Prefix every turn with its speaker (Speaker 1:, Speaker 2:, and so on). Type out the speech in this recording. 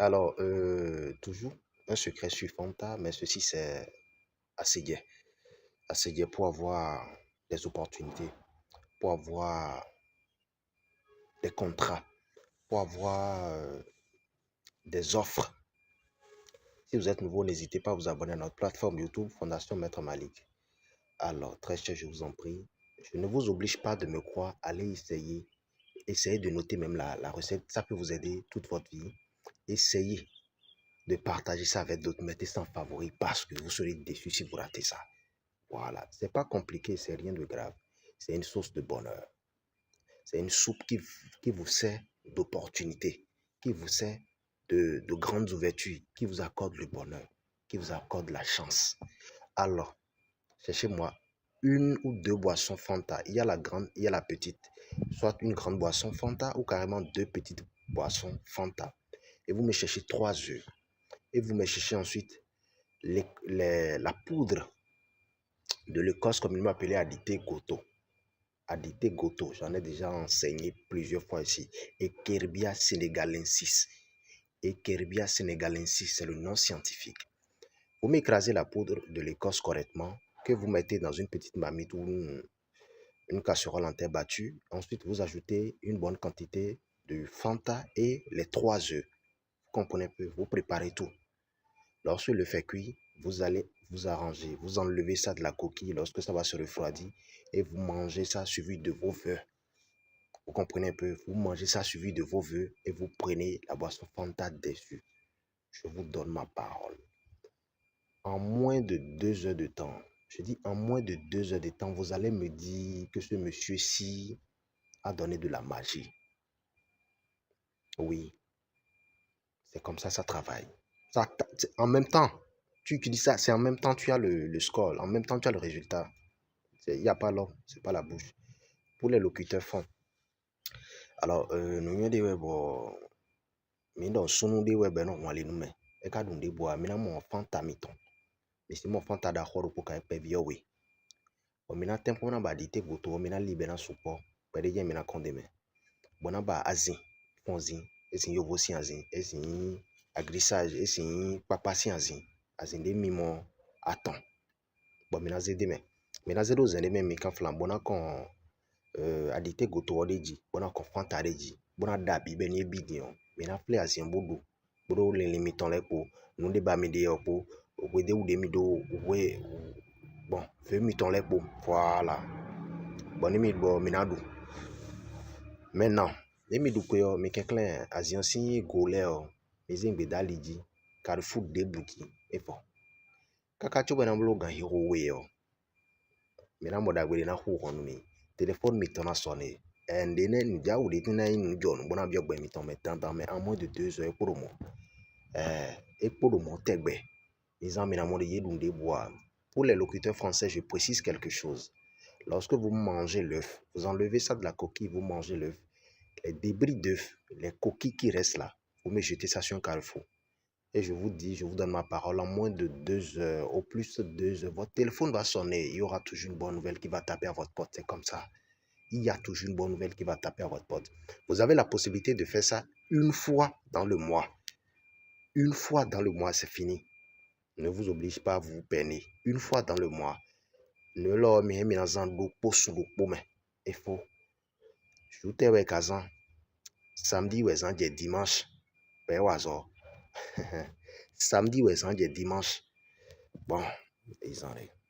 Speaker 1: Alors, toujours un secret sur Fanta, mais ceci c'est assez gai. Assez gai pour avoir des opportunités, pour avoir des contrats, pour avoir des offres. Si vous êtes nouveau, n'hésitez pas à vous abonner à notre plateforme YouTube Fondation Maître Malik. Alors, très cher, je vous en prie, je ne vous oblige pas de me croire, allez essayer. Essayez de noter même la recette, ça peut vous aider toute votre vie. Essayez de partager ça avec d'autres, mettez ça en favori parce que vous serez déçu si vous ratez ça. Voilà, c'est pas compliqué, c'est rien de grave. C'est une source de bonheur. C'est une soupe qui vous sert d'opportunité, qui vous sert de grandes ouvertures, qui vous accorde le bonheur, qui vous accorde la chance. Alors, cherchez-moi une ou deux boissons Fanta. Il y a la grande, il y a la petite. Soit une grande boisson Fanta ou carrément deux petites boissons Fanta. Et vous me cherchez 3 œufs. Et vous me cherchez ensuite la poudre de l'Écosse, comme il m'appelait Adité Goto. Adité Goto, j'en ai déjà enseigné plusieurs fois ici. Et Kerbia senegalensis. Et Kerbia senegalensis, c'est le nom scientifique. Vous m'écrasez la poudre de l'Écosse correctement, que vous mettez dans une petite marmite ou une casserole en terre battue. Ensuite, vous ajoutez une bonne quantité de Fanta et les 3 œufs. Vous comprenez un peu, vous préparez tout. Lorsque le fait cuit, vous allez vous arranger, vous enlevez ça de la coquille lorsque ça va se refroidir et vous mangez ça suivi de vos vœux. Vous comprenez un peu, vous mangez ça suivi de vos vœux et vous prenez la boisson Fanta dessus. Je vous donne ma parole. En moins de 2 heures de temps, je dis en moins de 2 heures de temps, vous allez me dire que ce monsieur-ci a donné de la magie. Oui, c'est comme ça travaille. En même temps, tu utilises ça, c'est en même temps tu as le score, en même temps tu as le résultat. Il n'y a pas l'homme, c'est pas la bouche. Pour les locuteurs fonds. Alors, nous avons dit, bon, mais dans son des web, non, on va aller nous mettre. Et quand on dit, bois, mais mon enfant t'a mis ton. Mais si mon enfant t'a d'accord pour qu'il paye oui. Bon, mais tempo na ba dite goto, mais na libéra support. Père de mais na condemné. Bon, na ba azin, fonzin, et si yo vosi azin, et si agrissage, et si papa si azin, azin de mimo attend. Bon, mais na zede mais na zero zende mais kan flam bona kon adite goto odeji bona kon fanta deji bona dabi be ni bidion mais na fle azin bodo bodo le limiton le po nous de ba mi de opo we de ou de mi do we bon fe mi ton le po voilà bon ni mi bo mi na do maintenant ni mi du ko yo mi kenklen azin si gole o mi zingbe daliji Carrefour de buki e fo kaka choba na mlo gan hero we yo mina moda gwere na hu honu mi téléphone mi tona sonné ndene nja ou de tina in jon bona bi ogbe mi ton me tantan mais en moins de 2 heures pour mo et pour mo tegbe les amis na mo de yedun de bois. Pour les locuteurs français, je précise quelque chose. Lorsque vous mangez l'œuf, vous enlevez ça de la coquille, vous mangez l'œuf. Les débris d'œuf, les coquilles qui restent là, vous me jetez ça sur un carrefour. Et je vous dis, je vous donne ma parole, en moins de 2 heures, au plus de 2 heures, votre téléphone va sonner. Il y aura toujours une bonne nouvelle qui va taper à votre porte. C'est comme ça. Il y a toujours une bonne nouvelle qui va taper à votre porte. Vous avez la possibilité de faire ça une fois dans le mois. Une fois dans le mois, c'est fini. Ne vous oblige pas à vous peiner. Une fois dans le mois. Ne l'homme est mis dans un dos sous le pomme. Il faut. Je vous dis, Kazan. Samedi, ouais, dimanche. Ben, oiseau. Samedi, ouais, dimanche. Bon, ils en sont.